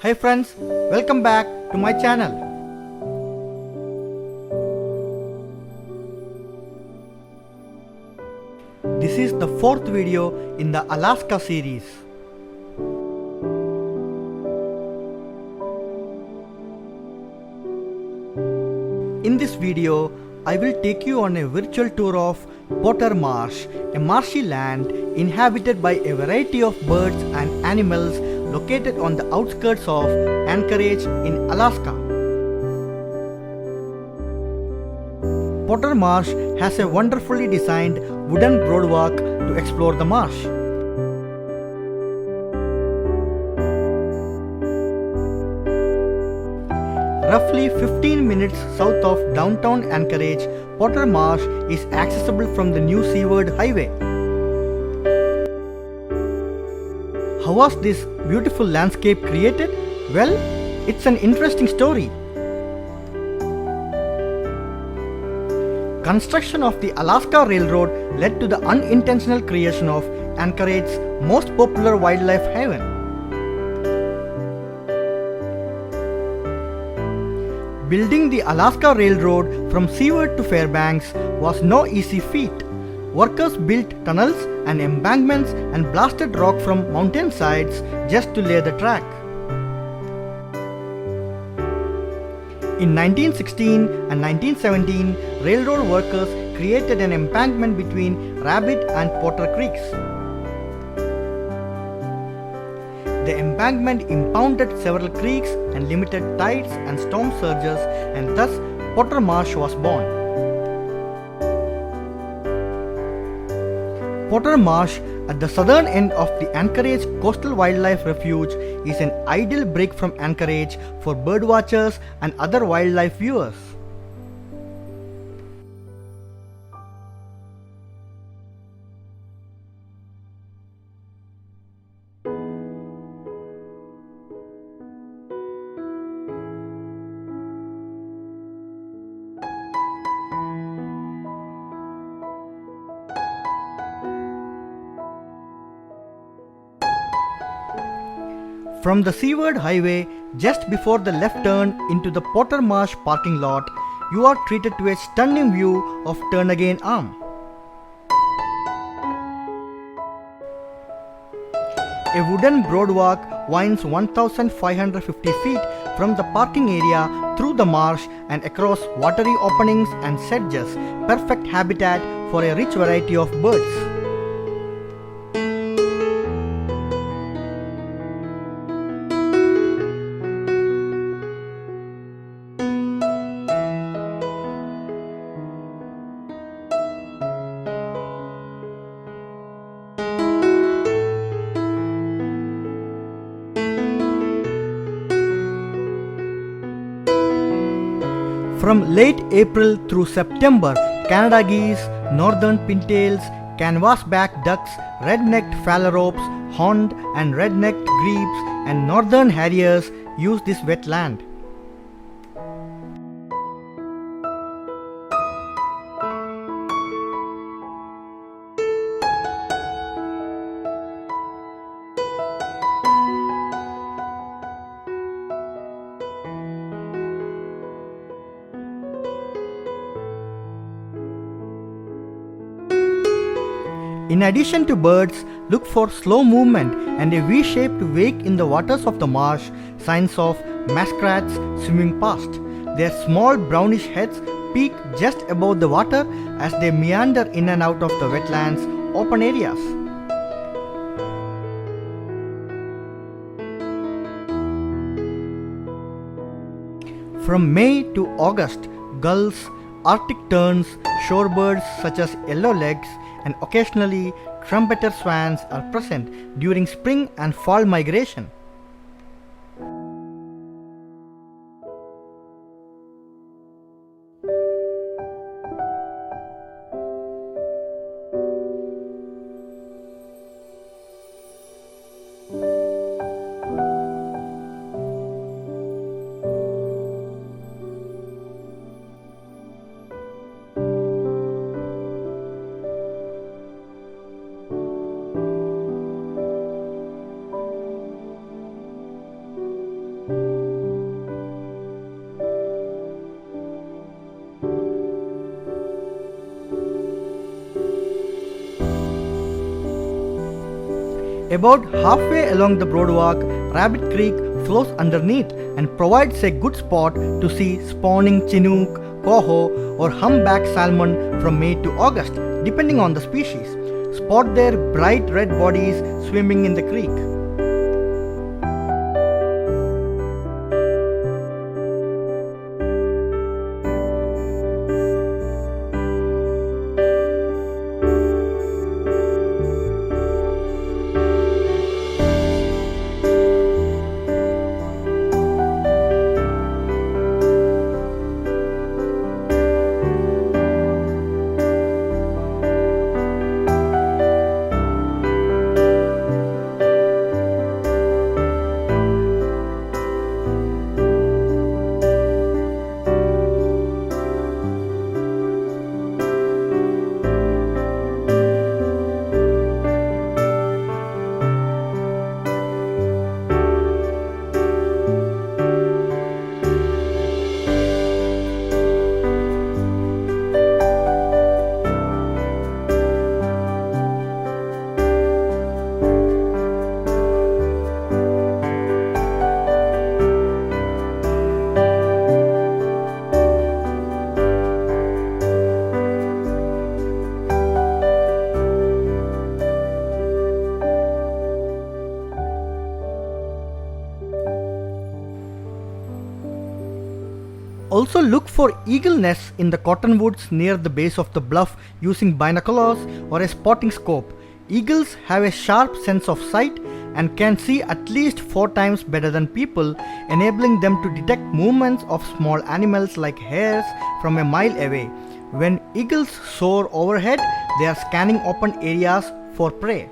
Hi friends, welcome back to my channel. This is the fourth video in the Alaska series. In this video, I will take you on a virtual tour of Potter Marsh, a marshy land inhabited by a variety of birds and animals located on the outskirts of Anchorage in Alaska. Potter Marsh has a wonderfully designed wooden boardwalk to explore the marsh. Roughly 15 minutes south of downtown Anchorage, Potter Marsh is accessible from the new Seaward Highway. How was this beautiful landscape created? Well, it's an interesting story. Construction of the Alaska Railroad led to the unintentional creation of Anchorage's most popular wildlife haven. Building the Alaska Railroad from Seward to Fairbanks was no easy feat. Workers built tunnels and embankments and blasted rock from mountainsides just to lay the track. In 1916 and 1917, railroad workers created an embankment between Rabbit and Potter Creeks. The embankment impounded several creeks and limited tides and storm surges, and thus Potter Marsh was born. Potter Marsh, at the southern end of the Anchorage Coastal Wildlife Refuge, is an ideal break from Anchorage for birdwatchers and other wildlife viewers. From the Seaward Highway, just before the left turn into the Potter Marsh parking lot, you are treated to a stunning view of Turnagain Arm. A wooden boardwalk winds 1,550 feet from the parking area through the marsh and across watery openings and sedges, perfect habitat for a rich variety of birds. From late April through September, Canada geese, northern pintails, canvasback ducks, red-necked phalaropes, horned and red-necked grebes, and northern harriers use this wetland. In addition to birds, look for slow movement and a V-shaped wake in the waters of the marsh, signs of muskrats swimming past. Their small brownish heads peek just above the water as they meander in and out of the wetlands' open areas. From May to August, gulls, Arctic terns, shorebirds such as yellowlegs, and occasionally trumpeter swans are present during spring and fall migration. About halfway along the boardwalk, Rabbit Creek flows underneath and provides a good spot to see spawning Chinook, coho, or humpback salmon from May to August, depending on the species. Spot their bright red bodies swimming in the creek. Also look for eagle nests in the cottonwoods near the base of the bluff using binoculars or a spotting scope. Eagles have a sharp sense of sight and can see at least 4 times better than people, enabling them to detect movements of small animals like hares from a mile away. When eagles soar overhead, they are scanning open areas for prey.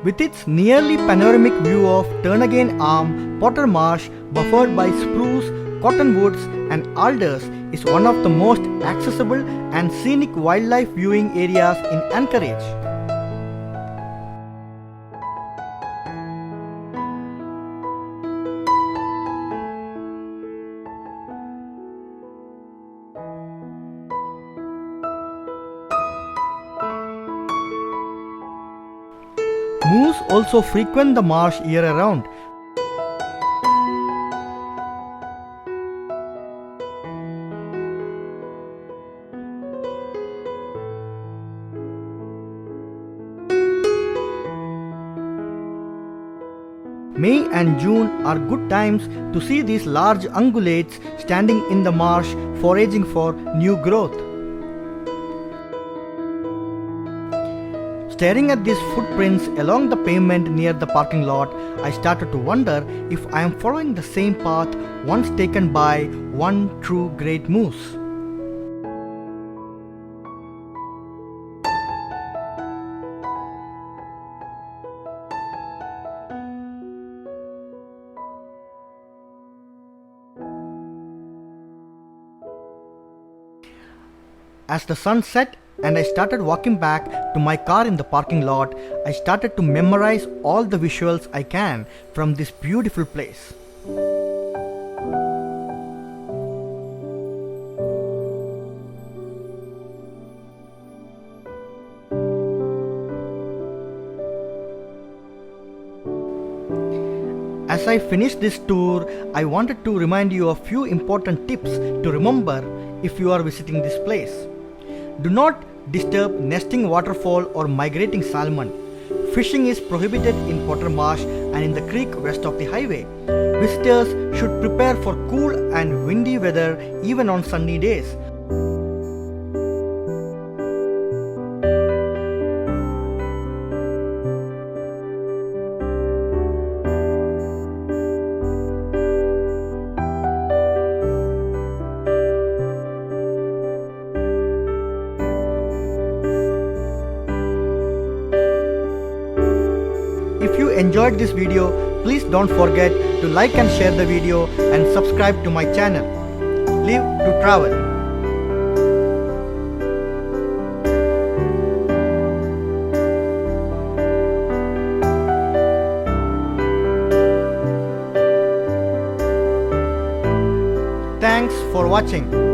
With its nearly panoramic view of Turnagain Arm, Potter Marsh, buffered by spruce, cottonwoods, and alders, is one of the most accessible and scenic wildlife viewing areas in Anchorage. Moose also frequent the marsh year-round. May and June are good times to see these large ungulates standing in the marsh foraging for new growth. Staring at these footprints along the pavement near the parking lot, I started to wonder if I am following the same path once taken by one true great moose. As the sun set and I started walking back to my car in the parking lot, I started to memorize all the visuals I can from this beautiful place. As I finished this tour, I wanted to remind you of a few important tips to remember if you are visiting this place. Do not disturb nesting waterfowl or migrating salmon. Fishing is prohibited in Potter Marsh and in the creek west of the highway. Visitors should prepare for cool and windy weather even on sunny days. enjoyed this video, please don't forget to like and share the video and subscribe to my channel. Live to travel. Thanks for watching.